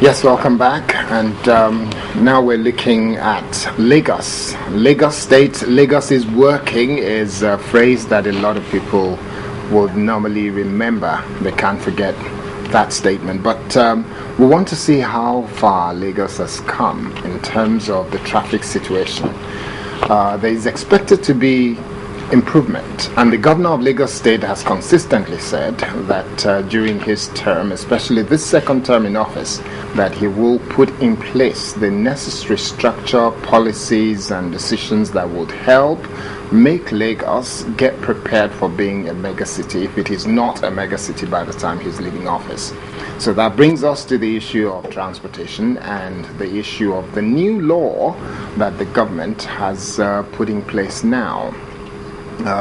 Yes, welcome back. And now we're looking at Lagos. Lagos State. Lagos is working is a phrase that a lot of people would normally remember. They can't forget that statement. But we want to see how far Lagos has come in terms of the traffic situation. There is expected to be improvement, and the governor of Lagos State has consistently said that during his term, especially this second term in office, that he will put in place the necessary structure, policies and decisions that would help make Lagos get prepared for being a mega city if it is not a mega city by the time he's leaving office. So that brings us to the issue of transportation and the issue of the new law that the government has put in place now.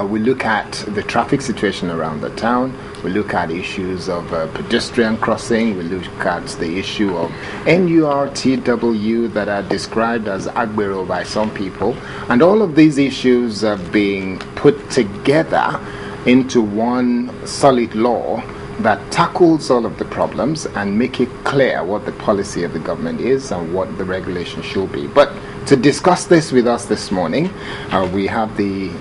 We look at the traffic situation around the town. We look at issues of pedestrian crossing. We look at the issue of NURTW that are described as Agbero by some people. And all of these issues are being put together into one solid law that tackles all of the problems and make it clear what the policy of the government is and what the regulation should be. But to discuss this with us this morning, we have the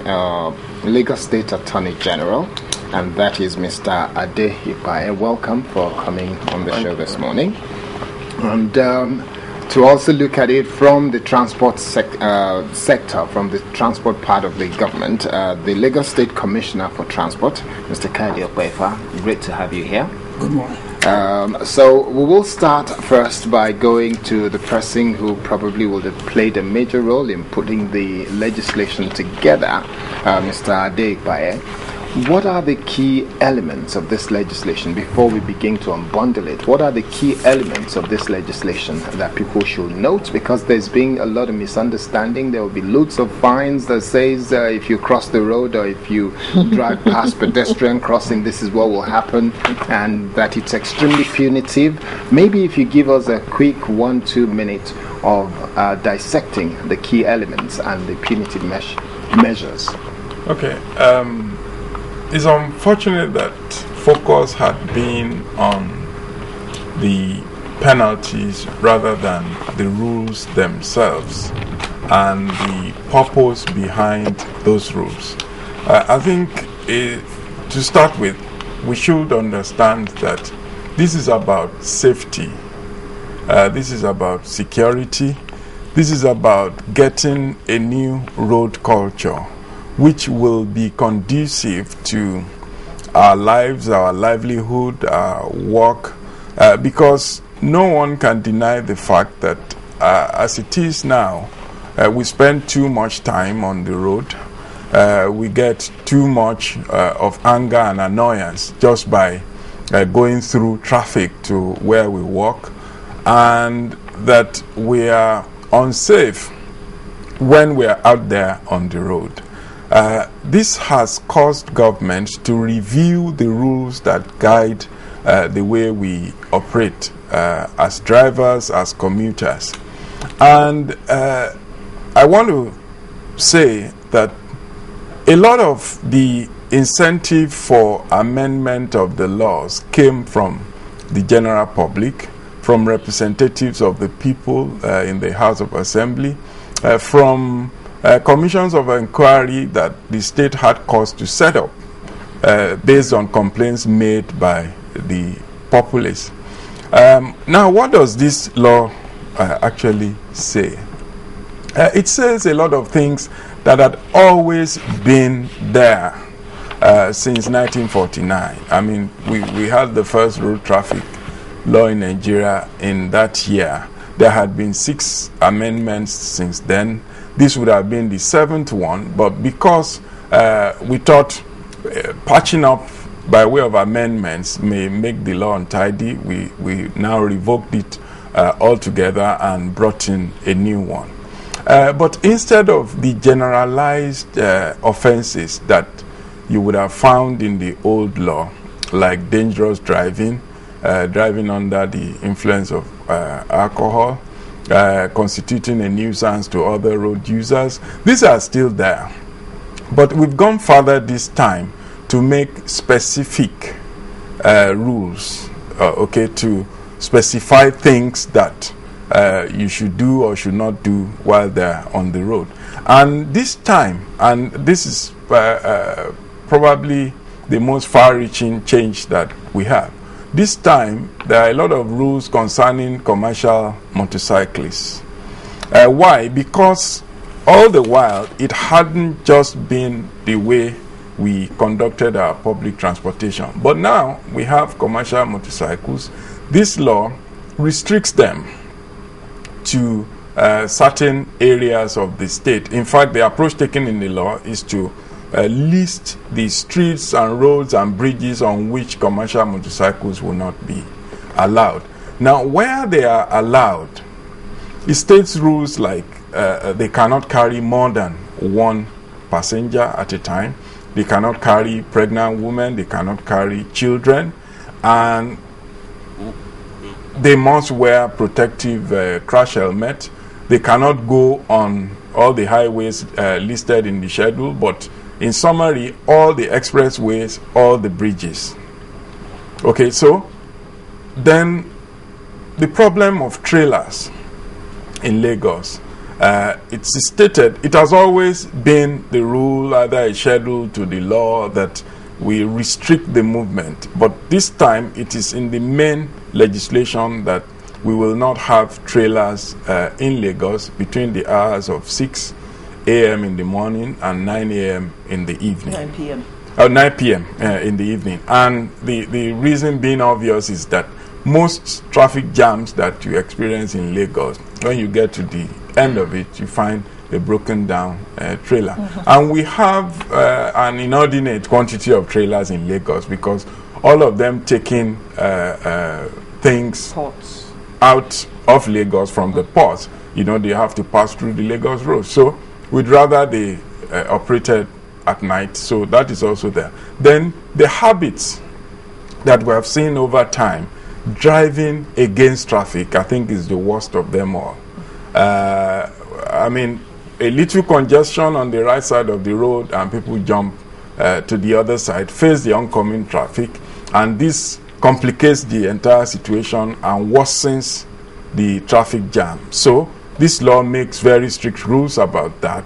Lagos State Attorney General, and that is Mr. Ade Ipaye. Welcome for coming on the show this morning. And to also look at it from the transport sector, from the transport part of the government, the Lagos State Commissioner for Transport, Mr. Kayode Okwefa. Great to have you here. Good morning. So we will start first by going to the person who probably would have played a major role in putting the legislation together, Mr. Ade Ipaye. What are the key elements of this legislation before we begin to unbundle it? What are the key elements of this legislation that people should note? Because there's been a lot of misunderstanding. There will be loads of fines that says if you cross the road or if you drive past pedestrian crossing, this is what will happen, and that it's extremely punitive. Maybe if you give us a quick 1-2 minutes of dissecting the key elements and the punitive measures. Okay. It's unfortunate that focus had been on the penalties rather than the rules themselves and the purpose behind those rules. I think to start with, we should understand that this is about safety. This is about security. This is about getting a new road culture which will be conducive to our lives, our livelihood, our work, because no one can deny the fact that as it is now, we spend too much time on the road. We get too much of anger and annoyance just by going through traffic to where we work, and that we are unsafe when we are out there on the road. This has caused government to review the rules that guide the way we operate as drivers, as commuters. And I want to say that a lot of the incentive for amendment of the laws came from the general public, from representatives of the people in the House of Assembly, from commissions of inquiry that the state had cause to set up based on complaints made by the populace. Now, what does this law actually say? It says a lot of things that had always been there since 1949. I mean, we had the first road traffic law in Nigeria in that year. There had been 6 amendments since then. This would have been the 7th one, but because we thought patching up by way of amendments may make the law untidy, we now revoked it altogether and brought in a new one. But instead of the generalized offenses that you would have found in the old law, like dangerous driving, driving under the influence of alcohol, constituting a nuisance to other road users, these are still there. But we've gone further this time to make specific rules okay, to specify things that you should do or should not do while they're on the road. And this time, and this is probably the most far-reaching change that we have. This time, there are a lot of rules concerning commercial motorcyclists. Why? Because all the while, it hadn't just been the way we conducted our public transportation. But now, we have commercial motorcycles. This law restricts them to certain areas of the state. In fact, the approach taken in the law is to list the streets and roads and bridges on which commercial motorcycles will not be allowed. Now, where they are allowed, it states rules like they cannot carry more than one passenger at a time, they cannot carry pregnant women, they cannot carry children, and they must wear protective crash helmet. They cannot go on all the highways listed in the schedule, but in summary, all the expressways, all the bridges. Okay, so then the problem of trailers in Lagos, it's stated, it has always been the rule, either a schedule to the law, that we restrict the movement. But this time, it is in the main legislation that we will not have trailers in Lagos between the hours of 6 a.m. in the morning and 9 a.m. in the evening. 9 p.m. 9 p.m. In the evening. And the reason being obvious is that most traffic jams that you experience in Lagos, when you get to the end of it, you find a broken down trailer. And we have an inordinate quantity of trailers in Lagos because all of them taking things Ports. out of Lagos from the ports. You know, they have to pass through the Lagos road. So we'd rather they operated at night. So that is also there. Then the habits that we have seen over time, driving against traffic, I think is the worst of them all. I mean, a little congestion on the right side of the road and people jump to the other side, face the oncoming traffic, and this complicates the entire situation and worsens the traffic jam. So this law makes very strict rules about that.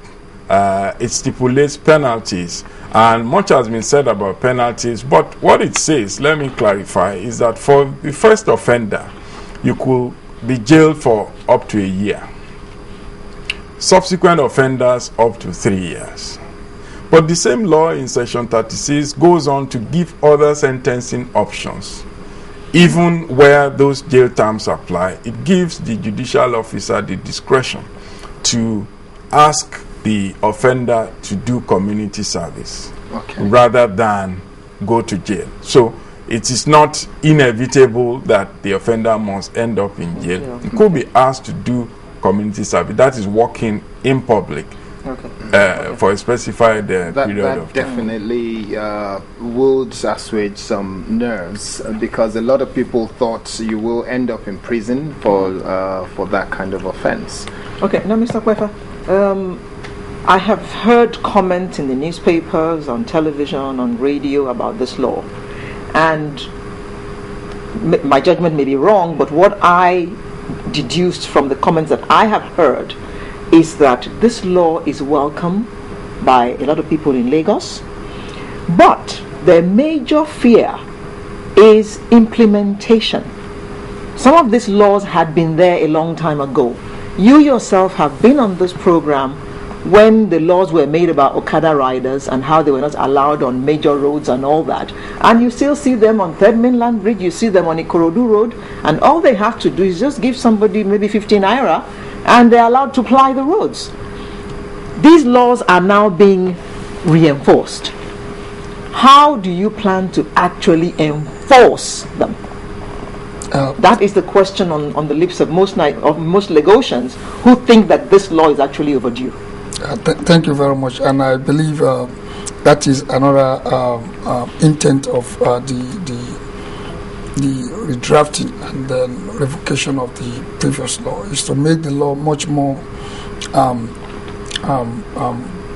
It stipulates penalties, and much has been said about penalties, but what it says, let me clarify, is that for the first offender, you could be jailed for up to a year. Subsequent offenders up to 3 years. But the same law in section 36 goes on to give other sentencing options. Even where those jail terms apply, it gives the judicial officer the discretion to ask the offender to do community service rather than go to jail. So it is not inevitable that the offender must end up in jail. He could be asked to do community service. That is working in public for a specified period of time. Definitely would assuage some nerves because a lot of people thought you will end up in prison for that kind of offense. Okay, now Mr. Kwefa, I have heard comments in the newspapers, on television, on radio about this law, and my judgment may be wrong, but what I deduced from the comments that I have heard is that this law is welcome by a lot of people in Lagos, but their major fear is implementation. Some of these laws had been there a long time ago. You yourself have been on this program when the laws were made about Okada riders and how they were not allowed on major roads and all that, and you still see them on Third Mainland Bridge, you see them on Ikorodu Road, and all they have to do is just give somebody maybe 15 naira and they're allowed to ply the roads. These laws are now being reinforced. How do you plan to actually enforce them? That is the question on the lips of most Lagosians who think that this law is actually overdue. Thank you very much, and I believe that is another intent of the redrafting and then revocation of the previous law is to make the law much more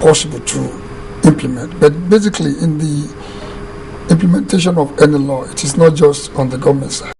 possible to implement. But basically, in the implementation of any law, it is not just on the government side.